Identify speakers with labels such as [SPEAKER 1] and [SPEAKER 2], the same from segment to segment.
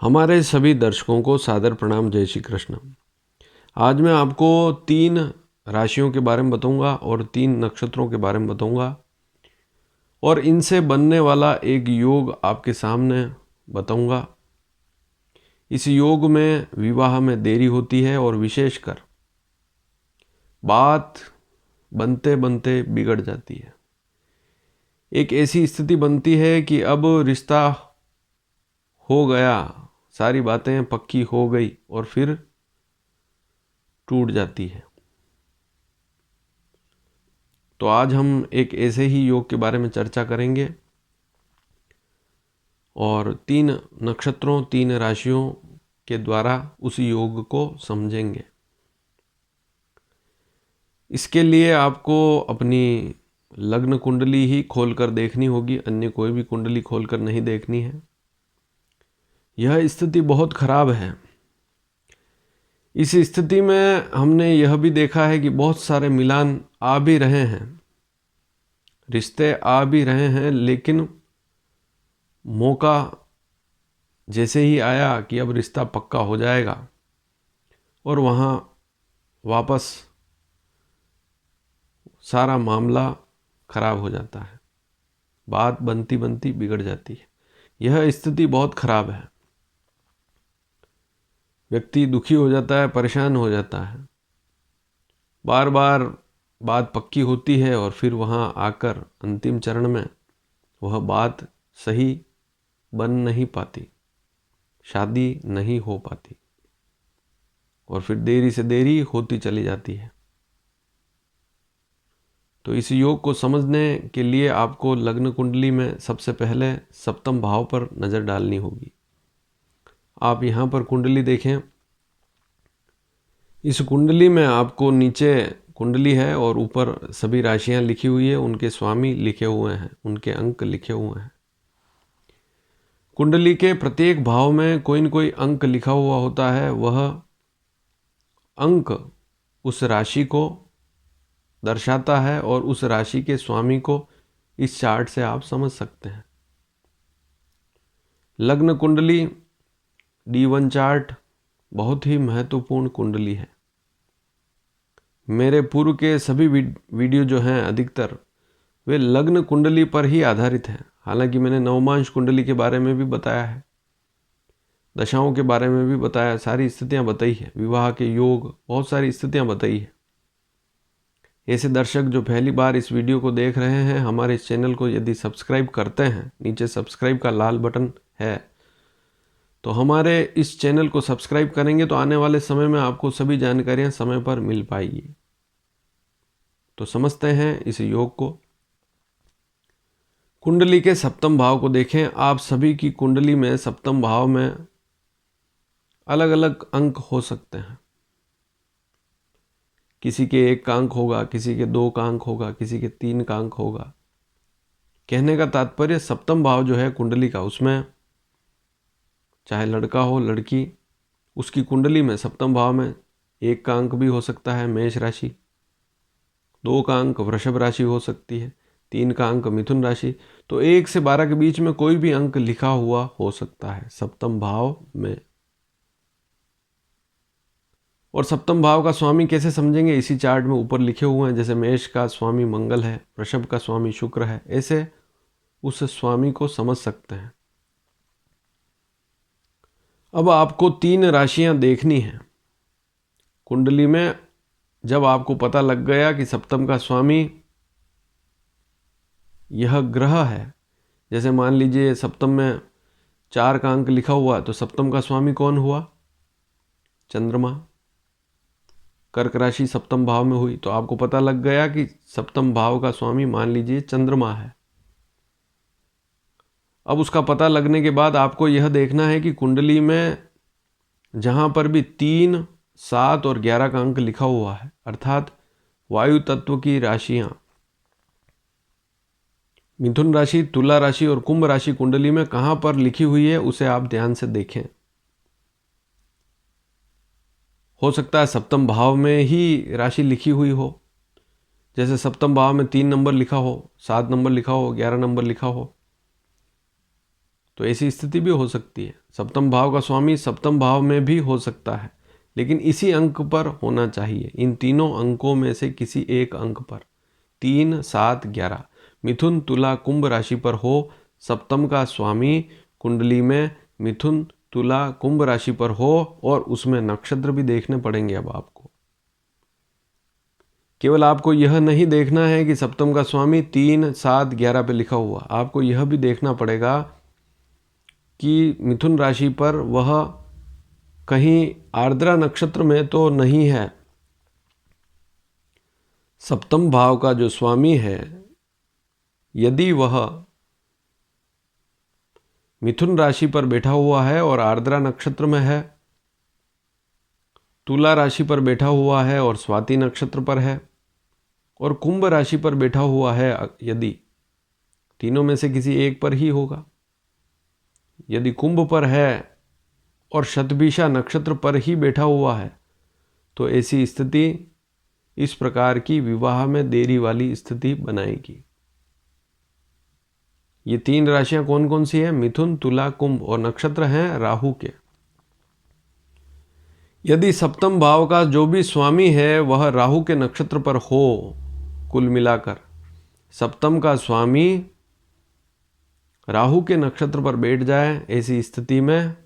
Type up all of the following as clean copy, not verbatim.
[SPEAKER 1] हमारे सभी दर्शकों को सादर प्रणाम। जय श्री कृष्ण। आज मैं आपको 3 राशियों के बारे में बताऊंगा और 3 नक्षत्रों के बारे में बताऊंगा और इनसे बनने वाला एक योग आपके सामने बताऊंगा। इस योग में विवाह में देरी होती है और विशेषकर बात बनते बनते बिगड़ जाती है। एक ऐसी स्थिति बनती है कि अब रिश्ता हो गया, सारी बातें पक्की हो गई और फिर टूट जाती है। तो आज हम एक ऐसे ही योग के बारे में चर्चा करेंगे और 3 नक्षत्रों 3 राशियों के द्वारा उस योग को समझेंगे। इसके लिए आपको अपनी लग्न कुंडली ही खोलकर देखनी होगी, अन्य कोई भी कुंडली खोलकर नहीं देखनी है। यह स्थिति बहुत खराब है। इस स्थिति में हमने यह भी देखा है कि बहुत सारे मिलान आ भी रहे हैं, रिश्ते आ भी रहे हैं, लेकिन मौका जैसे ही आया कि अब रिश्ता पक्का हो जाएगा और वहाँ वापस सारा मामला खराब हो जाता है, बात बनती बनती बिगड़ जाती है। यह स्थिति बहुत खराब है। व्यक्ति दुखी हो जाता है, परेशान हो जाता है, बार बार बात पक्की होती है और फिर वहाँ आकर अंतिम चरण में वह बात सही बन नहीं पाती, शादी नहीं हो पाती और फिर देरी से देरी होती चली जाती है। तो इस योग को समझने के लिए आपको लग्न कुंडली में सबसे पहले सप्तम भाव पर नज़र डालनी होगी। आप यहाँ पर कुंडली देखें। इस कुंडली में आपको नीचे कुंडली है और ऊपर सभी राशियां लिखी हुई है, उनके स्वामी लिखे हुए हैं, उनके अंक लिखे हुए हैं। कुंडली के प्रत्येक भाव में कोई न कोई अंक लिखा हुआ होता है। वह अंक उस राशि को दर्शाता है और उस राशि के स्वामी को इस चार्ट से आप समझ सकते हैं। लग्न कुंडली D1 चार्ट बहुत ही महत्वपूर्ण कुंडली है। मेरे पूर्व के सभी वीडियो जो हैं अधिकतर वे लग्न कुंडली पर ही आधारित हैं। हालांकि मैंने नवमांश कुंडली के बारे में भी बताया है, दशाओं के बारे में भी बताया, सारी स्थितियां बताई है, विवाह के योग, बहुत सारी स्थितियां बताई है। ऐसे दर्शक जो पहली बार इस वीडियो को देख रहे हैं, हमारे इस चैनल को यदि सब्सक्राइब करते हैं, नीचे सब्सक्राइब का लाल बटन है, तो हमारे इस चैनल को सब्सक्राइब करेंगे तो आने वाले समय में आपको सभी जानकारियां समय पर मिल पाएगी। तो समझते हैं इस योग को। कुंडली के सप्तम भाव को देखें। आप सभी की कुंडली में सप्तम भाव में अलग अलग अंक हो सकते हैं। किसी के 1 का अंक होगा, किसी के 2 का अंक होगा, किसी के 3 का अंक होगा। कहने का तात्पर्य सप्तम भाव जो है कुंडली का, उसमें चाहे लड़का हो लड़की, उसकी कुंडली में सप्तम भाव में 1 का अंक भी हो सकता है मेष राशि, 2 का अंक वृषभ राशि हो सकती है, 3 का अंक मिथुन राशि। तो 1 से 12 के बीच में कोई भी अंक लिखा हुआ हो सकता है सप्तम भाव में। और सप्तम भाव का स्वामी कैसे समझेंगे, इसी चार्ट में ऊपर लिखे हुए हैं। जैसे मेष का स्वामी मंगल है, वृषभ का स्वामी शुक्र है, ऐसे उस स्वामी को समझ सकते हैं। अब आपको 3 राशियां देखनी हैं कुंडली में। जब आपको पता लग गया कि सप्तम का स्वामी यह ग्रह है, जैसे मान लीजिए सप्तम में 4 का अंक लिखा हुआ, तो सप्तम का स्वामी कौन हुआ? चंद्रमा। कर्क राशि सप्तम भाव में हुई, तो आपको पता लग गया कि सप्तम भाव का स्वामी मान लीजिए चंद्रमा है। अब उसका पता लगने के बाद आपको यह देखना है कि कुंडली में जहां पर भी 3, 7 और 11 का अंक लिखा हुआ है, अर्थात वायु तत्व की राशियां मिथुन राशि, तुला राशि और कुंभ राशि कुंडली में कहां पर लिखी हुई है, उसे आप ध्यान से देखें। हो सकता है सप्तम भाव में ही राशि लिखी हुई हो, जैसे सप्तम भाव में 3 नंबर लिखा हो, 7 नंबर लिखा हो, 11 नंबर लिखा हो। तो ऐसी स्थिति भी हो सकती है। सप्तम भाव का स्वामी सप्तम भाव में भी हो सकता है, लेकिन इसी अंक पर होना चाहिए, इन तीनों अंकों में से किसी एक अंक पर। 3, 7, 11 मिथुन तुला कुंभ राशि पर हो, सप्तम का स्वामी कुंडली में मिथुन तुला कुंभ राशि पर हो, और उसमें नक्षत्र भी देखने पड़ेंगे। अब आपको केवल आपको यह नहीं देखना है कि सप्तम का स्वामी 3, 7, 11 पे लिखा हुआ, आपको यह भी देखना पड़ेगा कि मिथुन राशि पर वह कहीं आर्द्रा नक्षत्र में तो नहीं है। सप्तम भाव का जो स्वामी है, यदि वह मिथुन राशि पर बैठा हुआ है और आर्द्रा नक्षत्र में है, तुला राशि पर बैठा हुआ है और स्वाति नक्षत्र पर है, और कुंभ राशि पर बैठा हुआ है, यदि तीनों में से किसी एक पर ही होगा। यदि कुंभ पर है और शतभिषा नक्षत्र पर ही बैठा हुआ है, तो ऐसी स्थिति इस प्रकार की विवाह में देरी वाली स्थिति बनाएगी। ये 3 राशियां कौन कौन सी है? मिथुन, तुला, कुंभ, और नक्षत्र हैं राहु के। यदि सप्तम भाव का जो भी स्वामी है वह राहु के नक्षत्र पर हो, कुल मिलाकर सप्तम का स्वामी राहु के नक्षत्र पर बैठ जाए, ऐसी स्थिति में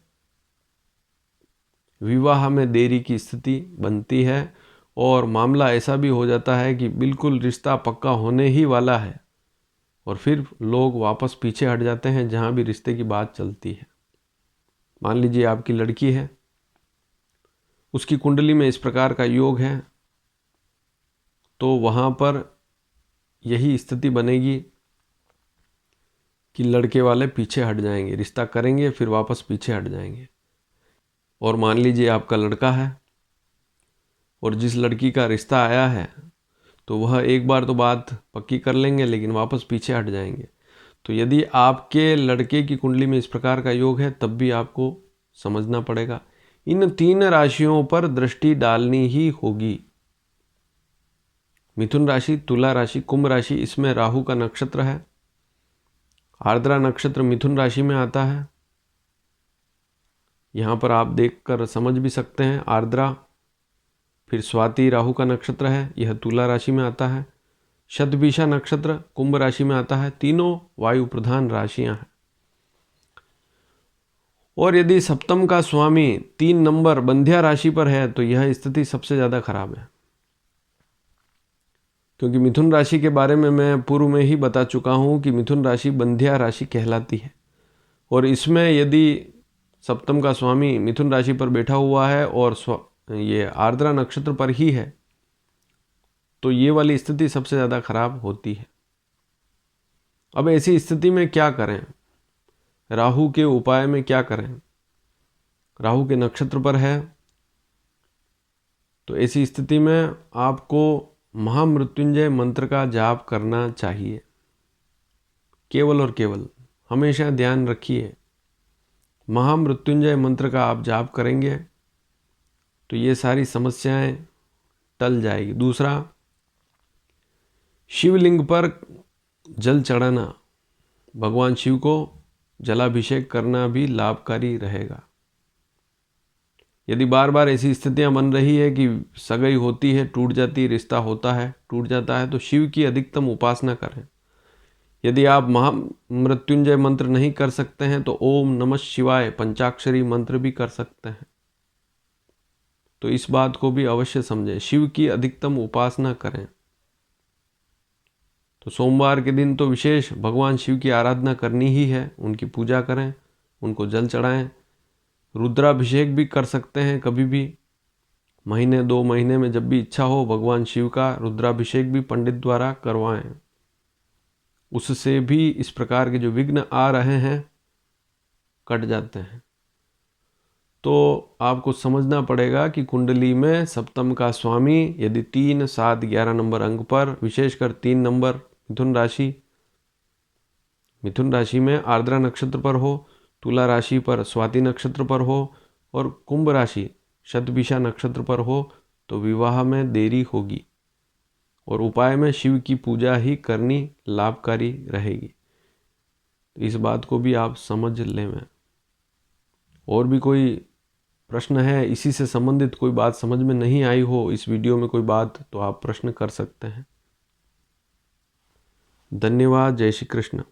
[SPEAKER 1] विवाह में देरी की स्थिति बनती है, और मामला ऐसा भी हो जाता है कि बिल्कुल रिश्ता पक्का होने ही वाला है, और फिर लोग वापस पीछे हट जाते हैं जहां भी रिश्ते की बात चलती है। मान लीजिए आपकी लड़की है, उसकी कुंडली में इस प्रकार का योग है, तो वहां पर यही स्थिति बनेगी कि लड़के वाले पीछे हट जाएंगे, रिश्ता करेंगे फिर वापस पीछे हट जाएंगे। और मान लीजिए आपका लड़का है और जिस लड़की का रिश्ता आया है, तो वह एक बार तो बात पक्की कर लेंगे लेकिन वापस पीछे हट जाएंगे। तो यदि आपके लड़के की कुंडली में इस प्रकार का योग है, तब भी आपको समझना पड़ेगा, इन 3 राशियों पर दृष्टि डालनी ही होगी। मिथुन राशि, तुला राशि, कुंभ राशि, इसमें राहु का नक्षत्र है। आर्द्रा नक्षत्र मिथुन राशि में आता है, यहाँ पर आप देखकर समझ भी सकते हैं। आर्द्रा, फिर स्वाति राहु का नक्षत्र है, यह तुला राशि में आता है। शतभिषा नक्षत्र कुंभ राशि में आता है। तीनों वायु प्रधान राशियां हैं। और यदि सप्तम का स्वामी 3 नंबर बंध्या राशि पर है, तो यह स्थिति सबसे ज़्यादा खराब है, क्योंकि मिथुन राशि के बारे में मैं पूर्व में ही बता चुका हूँ कि मिथुन राशि बंध्या राशि कहलाती है। और इसमें यदि सप्तम का स्वामी मिथुन राशि पर बैठा हुआ है और ये आर्द्रा नक्षत्र पर ही है, तो ये वाली स्थिति सबसे ज़्यादा खराब होती है। अब ऐसी स्थिति में क्या करें? राहु के उपाय में क्या करें? राहु के नक्षत्र पर है, तो ऐसी स्थिति में आपको महामृत्युंजय मंत्र का जाप करना चाहिए। केवल और केवल हमेशा ध्यान रखिए, महामृत्युंजय मंत्र का आप जाप करेंगे तो ये सारी समस्याएं टल जाएगी। दूसरा, शिवलिंग पर जल चढ़ाना, भगवान शिव को जलाभिषेक करना भी लाभकारी रहेगा। यदि बार बार ऐसी स्थितियां बन रही है कि सगाई होती है, टूट जाती, रिश्ता होता है, टूट जाता है, तो शिव की अधिकतम उपासना करें। यदि आप महामृत्युंजय मंत्र नहीं कर सकते हैं, तो ओम नमः शिवाय पंचाक्षरी मंत्र भी कर सकते हैं। तो इस बात को भी अवश्य समझें, शिव की अधिकतम उपासना करें। तो सोमवार के दिन तो विशेष भगवान शिव की आराधना करनी ही है, उनकी पूजा करें, उनको जल चढ़ाएं। रुद्राभिषेक भी कर सकते हैं, कभी भी महीने 2 महीने में जब भी इच्छा हो, भगवान शिव का रुद्राभिषेक भी पंडित द्वारा करवाएं। उससे भी इस प्रकार के जो विघ्न आ रहे हैं कट जाते हैं। तो आपको समझना पड़ेगा कि कुंडली में सप्तम का स्वामी यदि 3, 7, 11 नंबर अंक पर, विशेषकर 3 नंबर मिथुन राशि में आर्द्रा नक्षत्र पर हो, तुला राशि पर स्वाति नक्षत्र पर हो, और कुंभ राशि शतभिषा नक्षत्र पर हो, तो विवाह में देरी होगी। और उपाय में शिव की पूजा ही करनी लाभकारी रहेगी। तो इस बात को भी आप समझ लें। में और भी कोई प्रश्न है, इसी से संबंधित कोई बात समझ में नहीं आई हो इस वीडियो में कोई बात, तो आप प्रश्न कर सकते हैं। धन्यवाद। जय श्री कृष्ण।